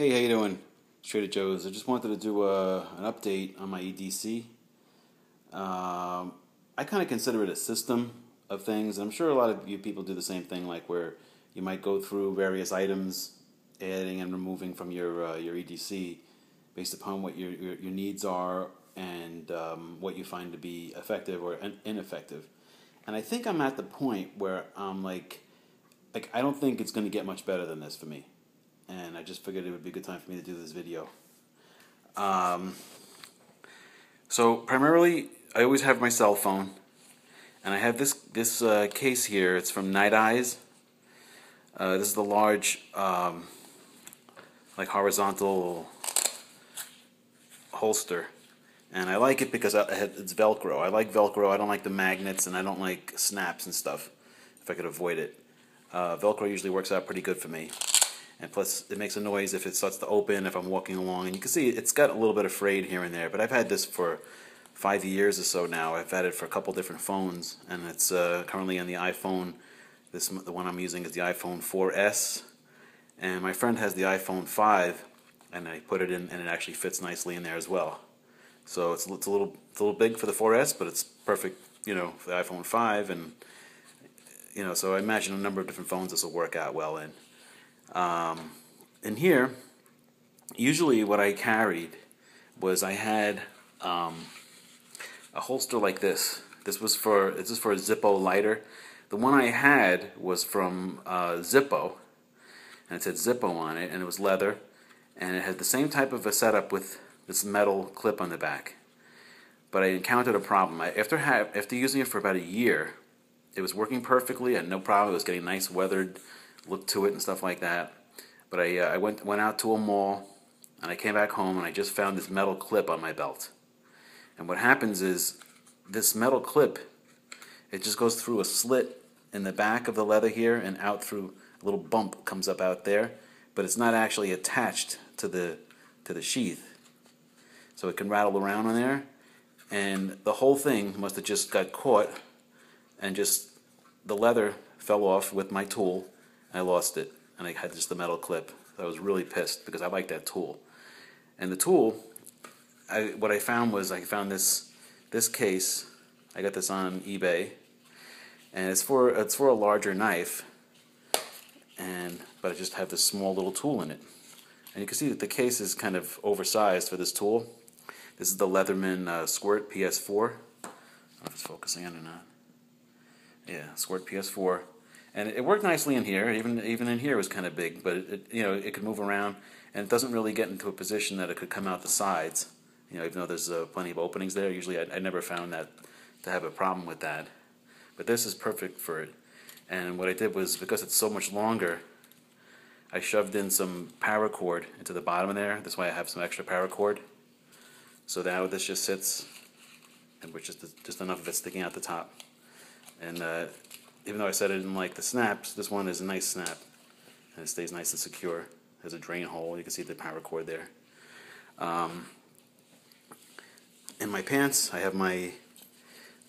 Hey, how you doing? Trader Joe's. I just wanted to do an update on my EDC. I kind of consider it a system of things. I'm sure a lot of you people do the same thing, like where you might go through various items, adding and removing from your EDC based upon what your needs are and what you find to be effective or ineffective. And I think I'm at the point where I'm like I don't think it's going to get much better than this for me. And I just figured it would be a good time for me to do this video. So primarily, I always have my cell phone, and I have this case here. It's from Night Eyes. This is the large, like horizontal holster, and I like it because it's Velcro. I like Velcro. I don't like the magnets, and I don't like snaps and stuff. If I could avoid it, Velcro usually works out pretty good for me. And plus, it makes a noise if it starts to open, if I'm walking along. And you can see it's got a little bit of frayed here and there. But I've had this for 5 years or so now. I've had it for a couple different phones. And it's currently on the iPhone. The one I'm using is the iPhone 4S. And my friend has the iPhone 5. And I put it in, and it actually fits nicely in there as well. So it's a little big for the 4S, but it's perfect, for the iPhone 5. And, so I imagine a number of different phones this will work out well in. In here, usually what I carried was I had a holster like this. This is for a Zippo lighter. The one I had was from Zippo, and it said Zippo on it, and it was leather, and it had the same type of a setup with this metal clip on the back. But I encountered a problem. After using it for about a year, it was working perfectly. I had no problem. It was getting nice weathered look to it and stuff like that. But I went out to a mall, and I came back home, and I just found this metal clip on my belt. And what happens is this metal clip, it just goes through a slit in the back of the leather here and out through a little bump comes up out there, but it's not actually attached to the sheath. So it can rattle around on there, and the whole thing must have just got caught, and just the leather fell off with my tool. I lost it, and I had just the metal clip. I was really pissed because I like that tool. And the tool, what I found was I found this case. I got this on eBay, and it's for a larger knife. But I just have this small little tool in it, and you can see that the case is kind of oversized for this tool. This is the Leatherman Squirt PS4. I don't know if it's focusing on or not. Yeah, Squirt PS4. And it worked nicely in here. Even in here it was kind of big, but it could move around, and it doesn't really get into a position that it could come out the sides. Even though there's plenty of openings there. Usually I never found that to have a problem with that. But this is perfect for it. And what I did was, because it's so much longer, I shoved in some paracord into the bottom of there. That's why I have some extra paracord. So now this just sits, and with just enough of it sticking out the top. And even though I said I didn't like the snaps, this one is a nice snap, and it stays nice and secure. There's a drain hole. You can see the paracord there. In my pants, I have my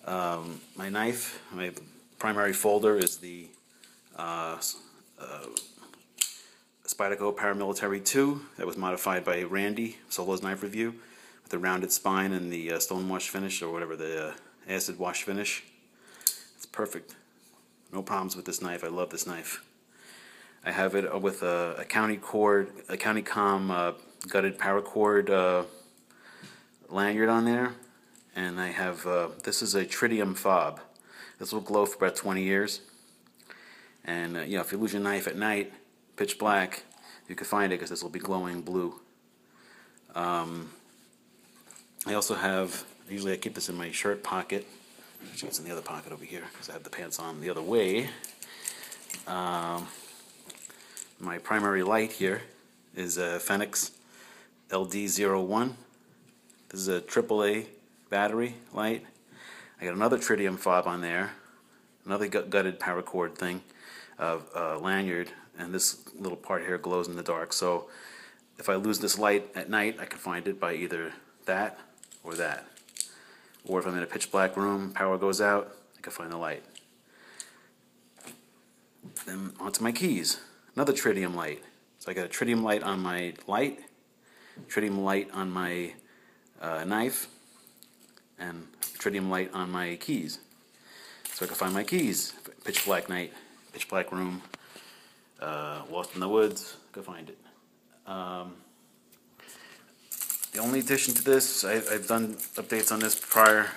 my knife. My primary folder is the Spyderco Paramilitary 2 that was modified by Randy, Solo's Knife Review, with the rounded spine and the stone wash finish, or whatever, the acid wash finish. It's perfect. No problems with this knife. I love this knife. I have it with a County Com gutted paracord lanyard on there, and I have this is a tritium fob. This will glow for about 20 years. And if you lose your knife at night, pitch black, you can find it because this will be glowing blue. I also have, usually I keep this in my shirt pocket. Actually, it's in the other pocket over here because I have the pants on the other way. My primary light here is a Fenix LD01. This is a AAA battery light. I got another tritium fob on there, another gutted paracord thing, lanyard, and this little part here glows in the dark. So if I lose this light at night, I can find it by either that or that. Or if I'm in a pitch black room, power goes out, I can find the light. Then onto my keys. Another tritium light. So I got a tritium light on my light, tritium light on my knife, and tritium light on my keys. So I can find my keys. Pitch black night, pitch black room, lost in the woods, go find it. The only addition to this, I've done updates on this prior,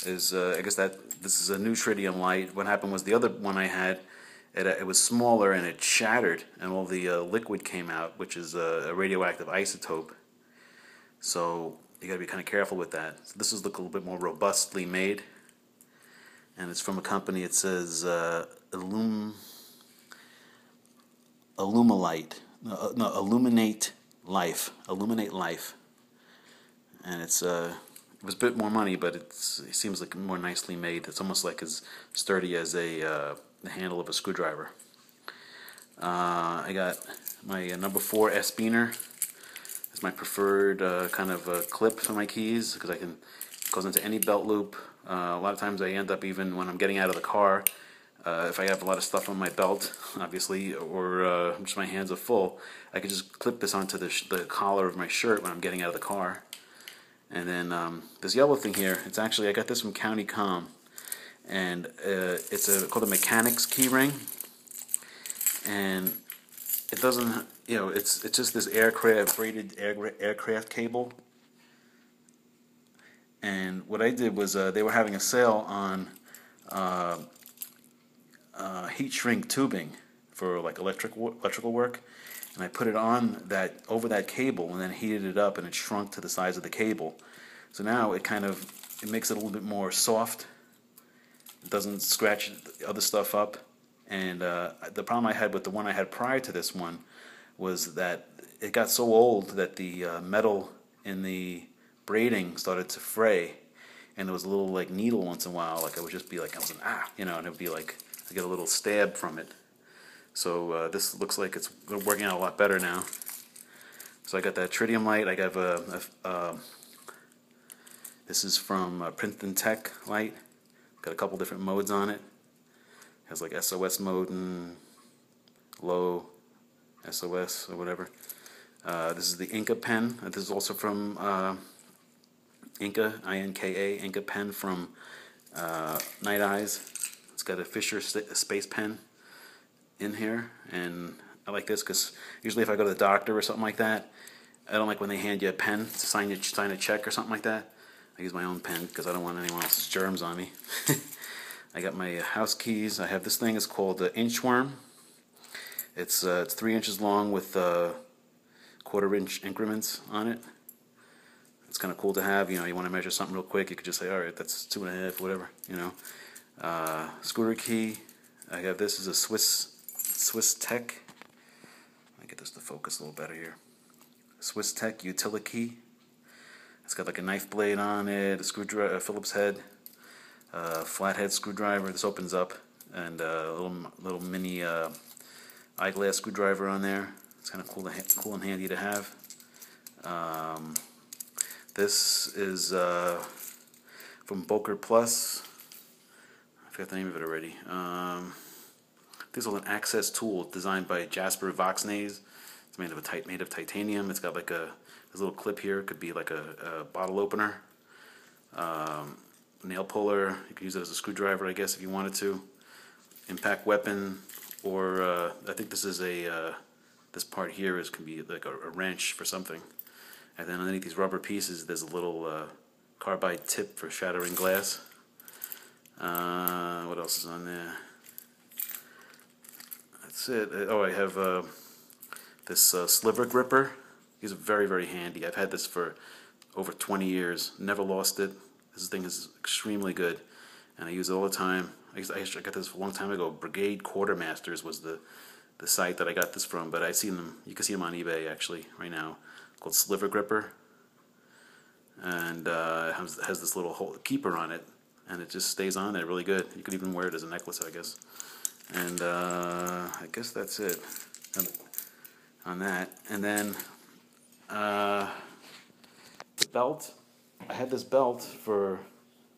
is I guess that this is a new tritium light. What happened was the other one I had, it was smaller and it shattered and all the liquid came out, which is a radioactive isotope. So you got to be kind of careful with that. So this is a little bit more robustly made, and it's from a company. It says Illuminate Life, and it was a bit more money, but it seems like more nicely made. It's almost like as sturdy as the handle of a screwdriver. I got my number 4 S-Beaner. It's my preferred kind of clip for my keys, because it goes into any belt loop. A lot of times I end up, even when I'm getting out of the car, if I have a lot of stuff on my belt, obviously, or just my hands are full, I could just clip this onto the collar of my shirt when I'm getting out of the car. And then this yellow thing here, it's actually, I got this from County Com, and it's called a mechanics key ring, and it doesn't, it's just this braided aircraft cable. And what I did was they were having a sale on heat shrink tubing for like electrical work, and I put it on over that cable and then heated it up, and it shrunk to the size of the cable. So now it makes it a little bit more soft. It doesn't scratch the other stuff up. And the problem I had with the one I had prior to this one was that it got so old that the metal in the braiding started to fray, and there was a little like needle once in a while. Like I would just be like, and it would be like I get a little stab from it. So this looks like it's working out a lot better now. So I got that tritium light. I got this is from Princeton Tech light. Got a couple different modes on it. Has like SOS mode and low SOS or whatever. This is the Inca pen. This is also from Inca, I-N-K-A, Inca pen from Night Eyes. It's got a Fisher space pen in here, and I like this because usually if I go to the doctor or something like that, I don't like when they hand you a pen to sign a check or something like that. I use my own pen because I don't want anyone else's germs on me. I got my house keys. I have this thing. It's called the Inchworm. It's 3 inches long with 1/4 inch increments on it. It's kind of cool to have. You want to measure something real quick, you could just say, all right, that's 2.5, whatever. Scooter key. I have this is a Swiss Tech. Let me get this to focus a little better here. Swiss Tech utility key. It's got like a knife blade on it, a screwdriver, a Phillips head, flathead screwdriver. This opens up, and a little mini eyeglass screwdriver on there. It's kind of cool and handy to have. This is from Boker Plus. I forgot the name of it already. This is an access tool designed by Jasper Voxnays. It's made of titanium. It's got like this little clip here. It could be like a bottle opener, nail puller. You could use it as a screwdriver, I guess, if you wanted to. Impact weapon, or I think this is this part here can be like a wrench for something. And then underneath these rubber pieces, there's a little carbide tip for shattering glass. What else is on there? That's it. Oh, I have this sliver gripper. These are very, very handy. I've had this for over 20 years. Never lost it. This thing is extremely good, and I use it all the time. I got this a long time ago. Brigade Quartermasters was the site that I got this from, but I've seen them. You can see them on eBay actually right now. Called Sliver Gripper, and it has this little keeper on it, and it just stays on there really good. You could even wear it as a necklace, I guess. And I guess that's it on that. And then the belt. I had this belt for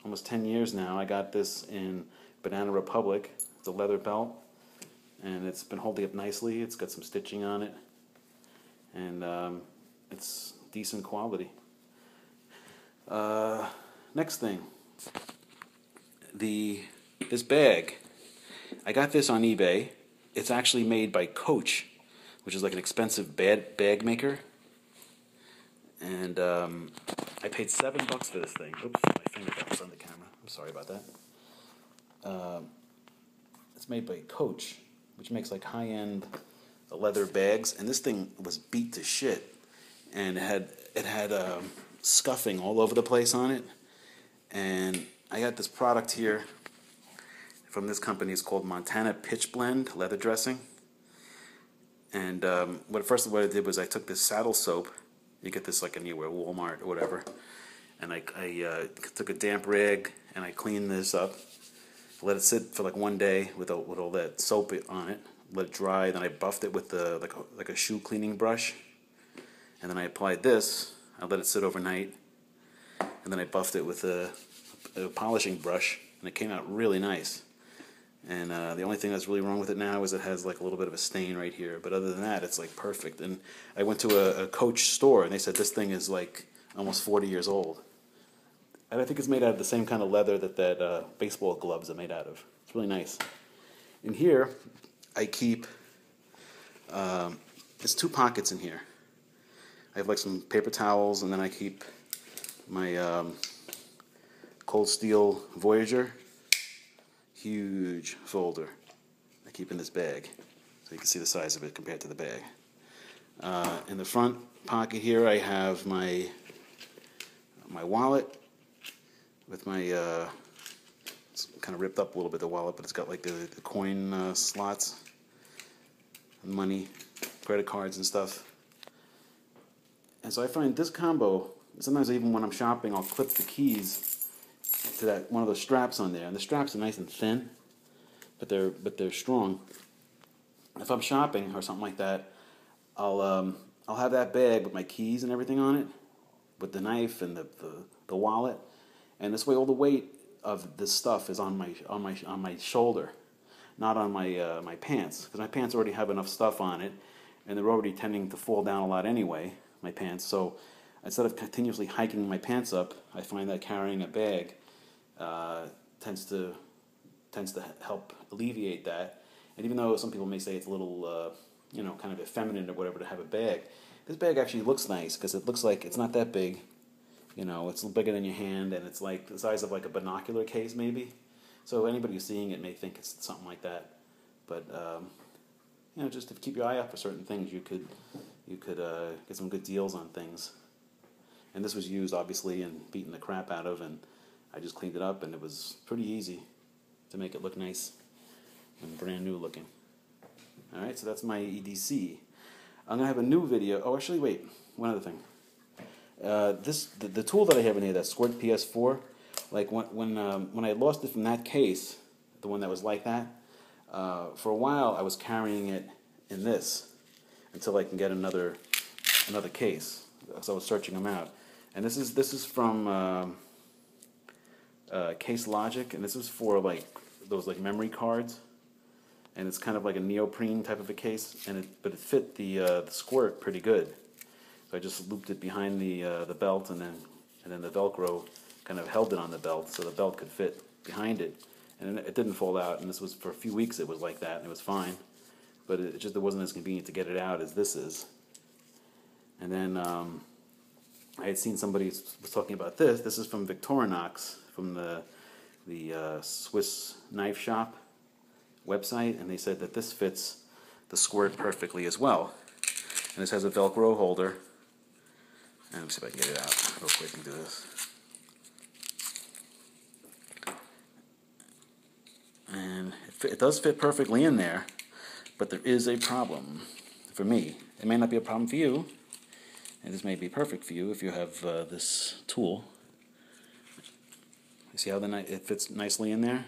almost 10 years now. I got this in Banana Republic. It's a leather belt, and it's been holding up nicely. It's got some stitching on it. and it's decent quality. Next thing, this bag. I got this on eBay. It's actually made by Coach, which is like an expensive bag maker. And I paid $7 for this thing. Oops, my finger got on the camera. I'm sorry about that. It's made by Coach, which makes like high-end leather bags. And this thing was beat to shit, and it had scuffing all over the place on it. And I got this product here from this company. It's called Montana Pitch Blend Leather Dressing. And what I did was I took this saddle soap. You get this like anywhere, Walmart or whatever. And I took a damp rag and I cleaned this up. Let it sit for like one day with all that soap on it. Let it dry. Then I buffed it with like a shoe cleaning brush. And then I applied this. I let it sit overnight. And then I buffed it with a polishing brush, and it came out really nice. And the only thing that's really wrong with it now is it has like a little bit of a stain right here. But other than that, it's like perfect. And I went to a Coach store, and they said this thing is like almost 40 years old. And I think it's made out of the same kind of leather that baseball gloves are made out of. It's really nice. In here, I keep, there's 2 pockets in here. I have like some paper towels, and then I keep my Cold Steel Voyager. Huge folder I keep in this bag, so you can see the size of it compared to the bag. In the front pocket here, I have my wallet with my it's kind of ripped up a little bit, the wallet, but it's got like the coin slots, money, credit cards and stuff. And so I find this combo, sometimes even when I'm shopping, I'll clip the keys to that one of those straps on there, and the straps are nice and thin, but they're strong. If I'm shopping or something like that, I'll have that bag with my keys and everything on it, with the knife and the wallet, and this way all the weight of this stuff is on my shoulder, not on my pants, because my pants already have enough stuff on it, and they're already tending to fall down a lot anyway, my pants. So instead of continuously hiking my pants up, I find that carrying a bag tends to help alleviate that. And even though some people may say it's a little, kind of effeminate or whatever to have a bag, this bag actually looks nice because it looks like it's not that big. It's bigger than your hand, and it's like the size of like a binocular case maybe. So anybody who's seeing it may think it's something like that. But just to keep your eye out for certain things, you could get some good deals on things. And this was used obviously and beaten the crap out of, and I just cleaned it up, and it was pretty easy to make it look nice and brand new looking. Alright, so that's my EDC. I'm going to have a new video. Oh, actually, wait. One other thing. The tool that I have in here, that Squirt PS4, like when I lost it from that case, the one that was like that, for a while I was carrying it in this until I can get another case. So I was searching them out. And this is from Case Logic, and this is for like those like memory cards, and it's kind of like a neoprene type of a case, but it fit the squirt pretty good. So I just looped it behind the belt, and then the Velcro kind of held it on the belt, so the belt could fit behind it, and it didn't fall out. And this was for a few weeks. It was like that, and it was fine, but it wasn't as convenient to get it out as this is. And then I had seen somebody was talking about this. This is from Victorinox, from the Swiss knife shop website, and they said that this fits the squirt perfectly as well. And this has a Velcro holder. And let me see if I can get it out real quick and do this. And it does fit perfectly in there, but there is a problem for me. It may not be a problem for you, and this may be perfect for you if you have this tool. You see how it fits nicely in there?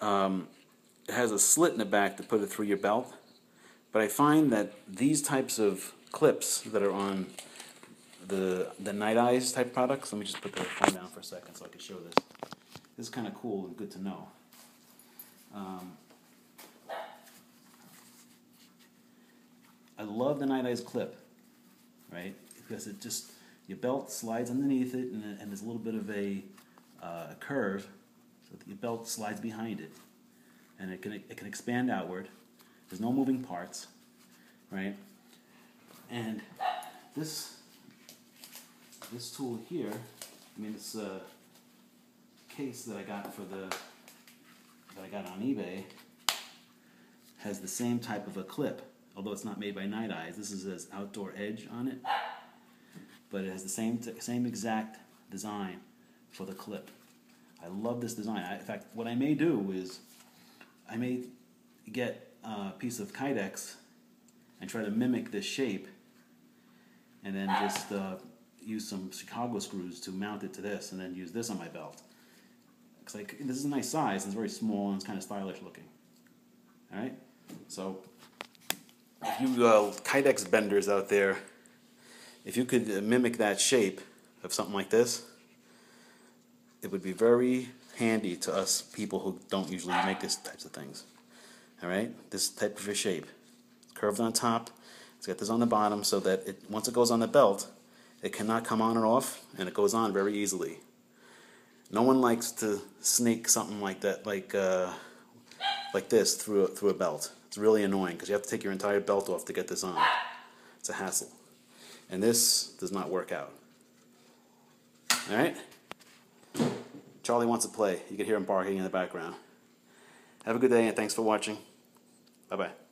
It has a slit in the back to put it through your belt, but I find that these types of clips that are on the Night Eyes type products, let me just put the phone down for a second so I can show this. This is kind of cool and good to know. love the Night Eyes clip, right? Because it just, your belt slides underneath it, and there's a little bit of a curve, so that your belt slides behind it, and it can expand outward. There's no moving parts, right? And this tool here, I mean, this case that I got on eBay has the same type of a clip, although it's not made by Night Eyes. This is Outdoor Edge on it, but it has the same exact design for the clip. I love this design. In fact, what I may do is I may get a piece of Kydex and try to mimic this shape, and then just use some Chicago screws to mount it to this, and then use this on my belt. Because this is a nice size, it's very small, and it's kind of stylish looking. All right, so if you Kydex benders out there, if you could mimic that shape of something like this, it would be very handy to us people who don't usually make these types of things. All right, this type of a shape, it's curved on top. It's got this on the bottom, so that once it goes on the belt, it cannot come on and off, and it goes on very easily. No one likes to sneak something like that, like this, through a belt. It's really annoying because you have to take your entire belt off to get this on. It's a hassle, and this does not work out. All right. Charlie wants to play. You can hear him barking in the background. Have a good day, and thanks for watching. Bye-bye.